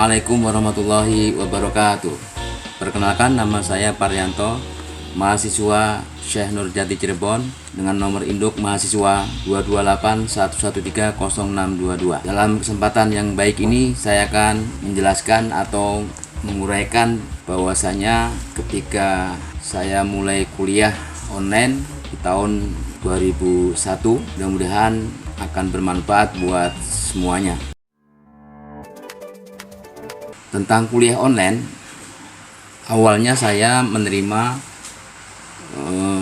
Assalamualaikum warahmatullahi wabarakatuh. Perkenalkan, nama saya Paryanto, mahasiswa Syekh Nurjati Cirebon dengan nomor induk mahasiswa 22811300622. Dalam kesempatan yang baik ini saya akan menjelaskan atau menguraikan bahwasanya ketika saya mulai kuliah online di tahun 2001, mudah-mudahan akan bermanfaat buat semuanya. Tentang kuliah online, awalnya saya menerima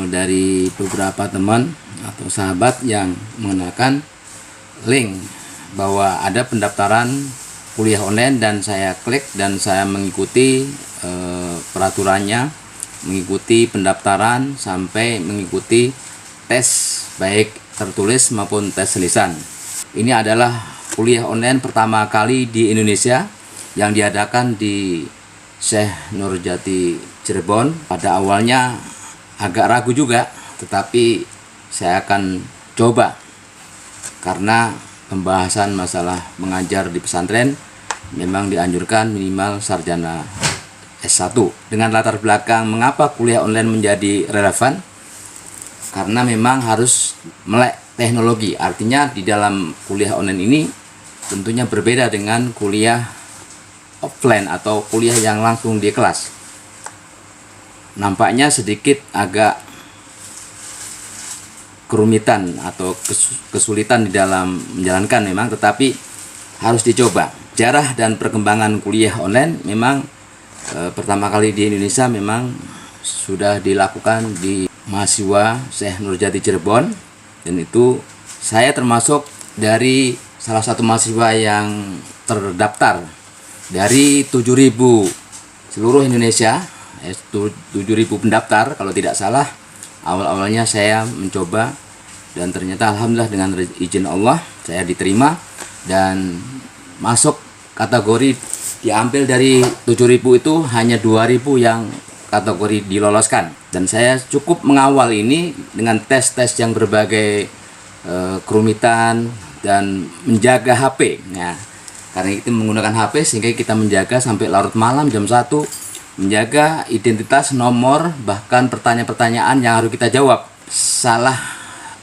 dari beberapa teman atau sahabat yang mengenalkan link bahwa ada pendaftaran kuliah online, dan saya klik dan saya mengikuti peraturannya, mengikuti pendaftaran sampai mengikuti tes baik tertulis maupun tes lisan. Ini adalah kuliah online pertama kali di Indonesia yang diadakan di Syekh Nurjati Cirebon. Pada awalnya agak ragu juga, tetapi saya akan coba karena pembahasan masalah mengajar di pesantren memang dianjurkan minimal sarjana S1. Dengan latar belakang mengapa kuliah online menjadi relevan, karena memang harus melek teknologi. Artinya di dalam kuliah online ini tentunya berbeda dengan kuliah offline atau kuliah yang langsung di kelas. Nampaknya sedikit agak kerumitan atau kesulitan di dalam menjalankan memang, tetapi harus dicoba. Sejarah dan perkembangan kuliah online memang pertama kali di Indonesia memang sudah dilakukan di mahasiswa Syekh Nurjati Cirebon, dan itu saya termasuk dari salah satu mahasiswa yang terdaftar dari 7.000 seluruh Indonesia, 7.000 pendaftar kalau tidak salah. Awal-awalnya saya mencoba dan ternyata alhamdulillah dengan izin Allah saya diterima dan masuk kategori. Diambil dari 7.000 itu hanya 2.000 yang kategori diloloskan, dan saya cukup mengawal ini dengan tes-tes yang berbagai kerumitan dan menjaga HP. Nah, karena itu menggunakan HP sehingga kita menjaga sampai larut malam jam 1, menjaga identitas, nomor, bahkan pertanyaan-pertanyaan yang harus kita jawab. Salah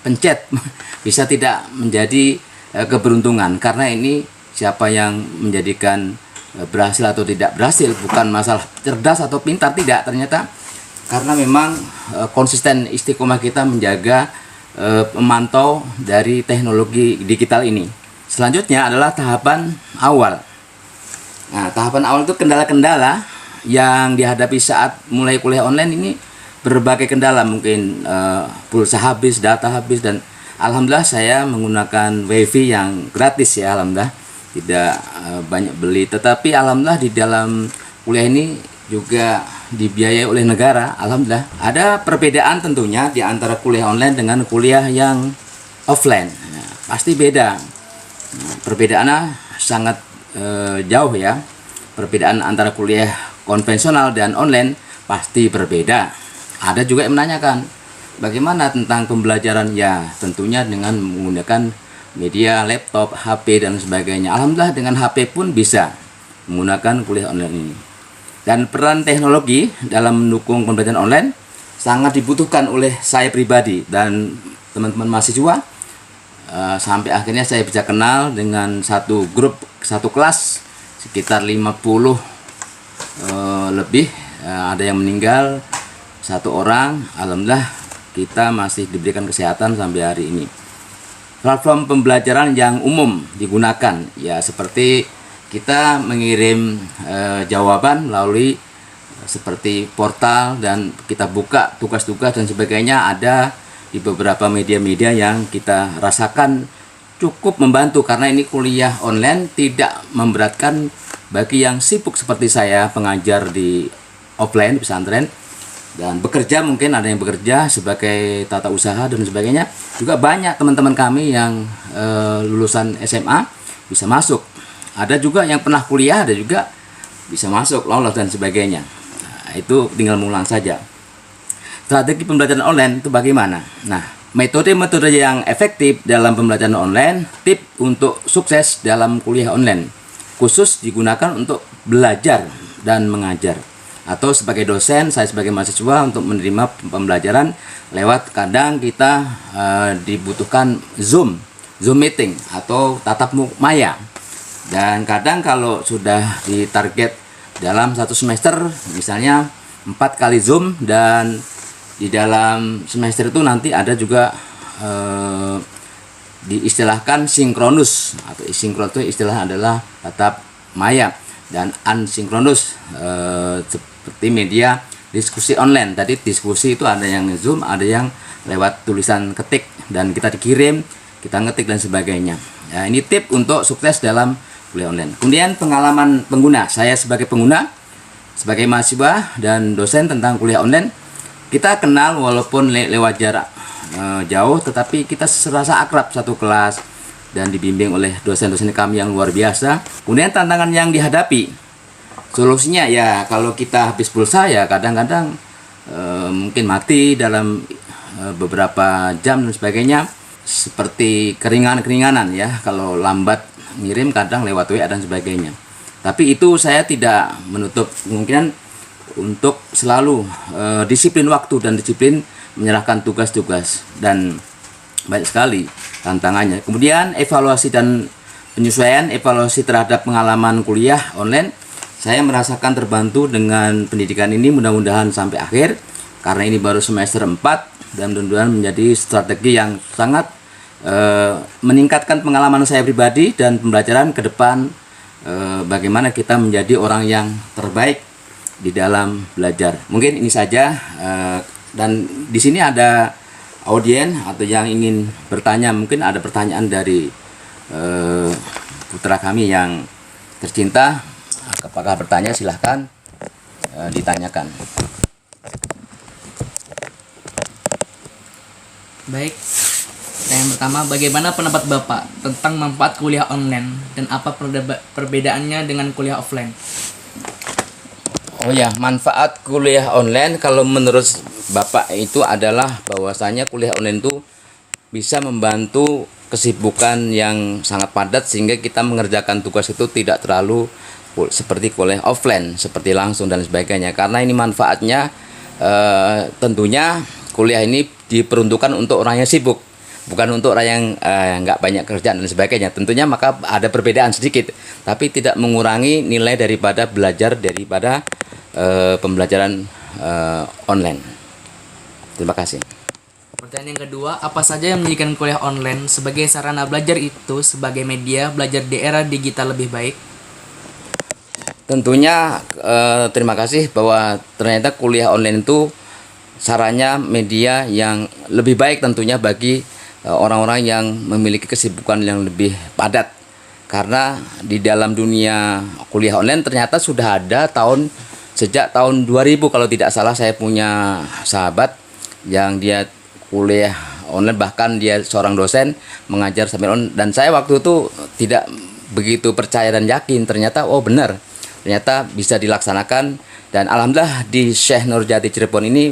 pencet bisa tidak menjadi keberuntungan, karena ini siapa yang menjadikan berhasil atau tidak berhasil bukan masalah cerdas atau pintar, tidak, ternyata karena memang konsisten istiqomah kita menjaga memantau dari teknologi digital ini. Selanjutnya adalah tahapan awal. Nah, tahapan awal itu kendala-kendala yang dihadapi saat mulai kuliah online ini berbagai kendala, mungkin pulsa habis, data habis, dan alhamdulillah saya menggunakan wifi yang gratis ya, alhamdulillah tidak banyak beli. Tetapi alhamdulillah di dalam kuliah ini juga dibiayai oleh negara, alhamdulillah. Ada perbedaan tentunya di antara kuliah online dengan kuliah yang offline. Nah, pasti beda. Perbedaannya sangat jauh ya. Perbedaan antara kuliah konvensional dan online pasti berbeda. Ada juga yang menanyakan bagaimana tentang pembelajaran, ya tentunya dengan menggunakan media laptop, HP dan sebagainya. Alhamdulillah dengan HP pun bisa menggunakan kuliah online ini. Dan peran teknologi dalam mendukung pembelajaran online sangat dibutuhkan oleh saya pribadi dan teman-teman mahasiswa. Sampai akhirnya saya bisa kenal dengan satu grup, satu kelas sekitar 50 lebih. Ada yang meninggal satu orang, alhamdulillah kita masih diberikan kesehatan sampai hari ini. Platform pembelajaran yang umum digunakan ya seperti kita mengirim jawaban melalui seperti portal, dan kita buka tugas-tugas dan sebagainya ada di beberapa media-media yang kita rasakan cukup membantu, karena ini kuliah online tidak memberatkan bagi yang sibuk seperti saya, pengajar di offline di pesantren, dan bekerja, mungkin ada yang bekerja sebagai tata usaha dan sebagainya. Juga banyak teman-teman kami yang lulusan SMA bisa masuk. Ada juga yang pernah kuliah, ada juga bisa masuk, lolos dan sebagainya. Nah, itu tinggal mengulang saja. Strategi pembelajaran online itu bagaimana? Nah, metode-metode yang efektif dalam pembelajaran online, tip untuk sukses dalam kuliah online. khusus digunakan untuk belajar dan mengajar, atau sebagai dosen, saya sebagai mahasiswa untuk menerima pembelajaran lewat, kadang kita dibutuhkan Zoom meeting atau tatap maya. Dan kadang kalau sudah ditarget dalam satu semester, misalnya 4 kali Zoom, dan di dalam semester itu nanti ada juga diistilahkan sinkronus, atau sinkron itu istilah adalah tatap maya, dan asinkronus seperti media diskusi online. Tadi diskusi itu ada yang Zoom, ada yang lewat tulisan ketik dan kita dikirim, kita ngetik dan sebagainya. Ya, ini tip untuk sukses dalam kuliah online. Kemudian pengalaman pengguna, saya sebagai pengguna, sebagai mahasiswa dan dosen tentang kuliah online, kita kenal walaupun lewat jarak jauh, tetapi kita serasa akrab satu kelas dan dibimbing oleh dosen-dosen kami yang luar biasa. Kemudian tantangan yang dihadapi, solusinya ya kalau kita habis pulsa ya kadang-kadang mungkin mati dalam beberapa jam dan sebagainya, seperti keringanan ya, kalau lambat ngirim kadang lewat WA dan sebagainya. Tapi itu saya tidak menutup kemungkinan untuk selalu disiplin waktu dan disiplin menyerahkan tugas-tugas, dan banyak sekali tantangannya. Kemudian evaluasi dan penyesuaian, evaluasi terhadap pengalaman kuliah online, saya merasakan terbantu dengan pendidikan ini mudah-mudahan sampai akhir, karena ini baru semester 4 dan mudah-mudahan menjadi strategi yang sangat meningkatkan pengalaman saya pribadi dan pembelajaran ke depan, bagaimana kita menjadi orang yang terbaik di dalam belajar. Mungkin ini saja, dan di sini ada audien atau yang ingin bertanya, mungkin ada pertanyaan dari putra kami yang tercinta. Apakah bertanya? Silahkan ditanyakan. Baik, yang pertama, bagaimana pendapat Bapak tentang manfaat kuliah online dan apa perbedaannya dengan kuliah offline? Oh ya, manfaat kuliah online kalau menurut Bapak itu adalah bahwasanya kuliah online itu bisa membantu kesibukan yang sangat padat, sehingga kita mengerjakan tugas itu tidak terlalu seperti kuliah offline, seperti langsung dan sebagainya. Karena ini manfaatnya tentunya kuliah ini diperuntukkan untuk orang yang sibuk, bukan untuk orang yang nggak banyak kerjaan dan sebagainya. Tentunya maka ada perbedaan sedikit, tapi tidak mengurangi nilai daripada belajar daripada pembelajaran online. Terima kasih. Pertanyaan yang kedua, apa saja yang menjadikan kuliah online sebagai sarana belajar itu sebagai media belajar di era digital lebih baik? Tentunya terima kasih bahwa ternyata kuliah online itu sarana media yang lebih baik tentunya bagi orang-orang yang memiliki kesibukan yang lebih padat. Karena di dalam dunia kuliah online ternyata sudah ada sejak tahun 2000 kalau tidak salah. Saya punya sahabat yang dia kuliah online, bahkan dia seorang dosen mengajar sambil online, dan saya waktu itu tidak begitu percaya dan yakin. Ternyata benar, ternyata bisa dilaksanakan, dan alhamdulillah di Syekh Nurjati Cirebon ini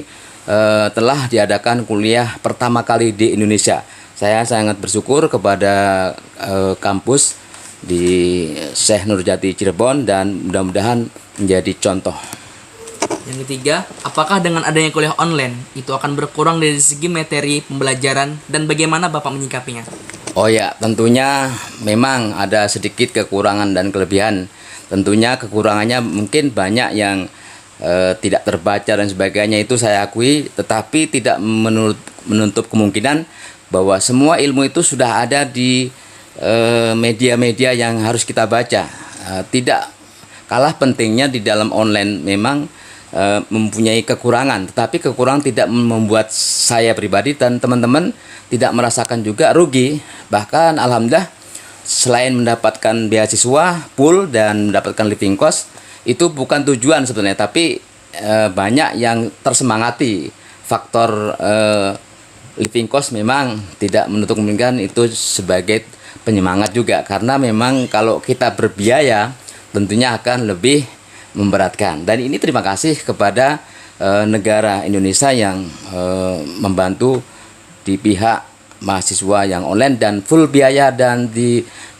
telah diadakan kuliah pertama kali di Indonesia. Saya sangat bersyukur kepada kampus di Syekh Nurjati Cirebon dan mudah-mudahan menjadi contoh. Yang ketiga, apakah dengan adanya kuliah online itu akan berkurang dari segi materi pembelajaran dan bagaimana Bapak menyikapinya? Oh ya, tentunya memang ada sedikit kekurangan dan kelebihan. Tentunya kekurangannya mungkin banyak yang tidak terbaca dan sebagainya, itu saya akui, tetapi tidak menutup kemungkinan bahwa semua ilmu itu sudah ada di media-media yang harus kita baca. Tidak kalah pentingnya di dalam online memang mempunyai kekurangan, tetapi kekurangan tidak membuat saya pribadi dan teman-teman tidak merasakan juga rugi. Bahkan alhamdulillah, selain mendapatkan beasiswa full dan mendapatkan living cost, itu bukan tujuan sebenarnya, tapi banyak yang tersemangati. Faktor living cost memang tidak menutup kemungkinan itu sebagai penyemangat juga, karena memang kalau kita berbiaya tentunya akan lebih memberatkan. Dan ini terima kasih kepada negara Indonesia yang membantu di pihak mahasiswa yang online dan full biaya dan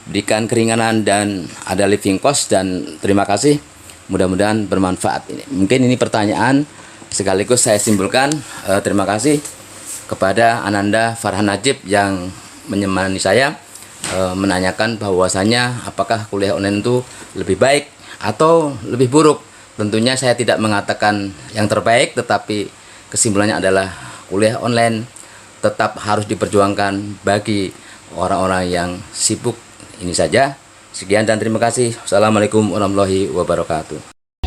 berikan keringanan dan ada living cost, dan terima kasih, mudah-mudahan bermanfaat. Mungkin ini pertanyaan sekaligus saya simpulkan. Terima kasih kepada Ananda Farhan Najib yang menemani saya menanyakan bahwasanya apakah kuliah online itu lebih baik atau lebih buruk. Tentunya saya tidak mengatakan yang terbaik, tetapi kesimpulannya adalah kuliah online tetap harus diperjuangkan bagi orang-orang yang sibuk. Ini saja. Sekian dan terima kasih. Wassalamualaikum warahmatullahi wabarakatuh.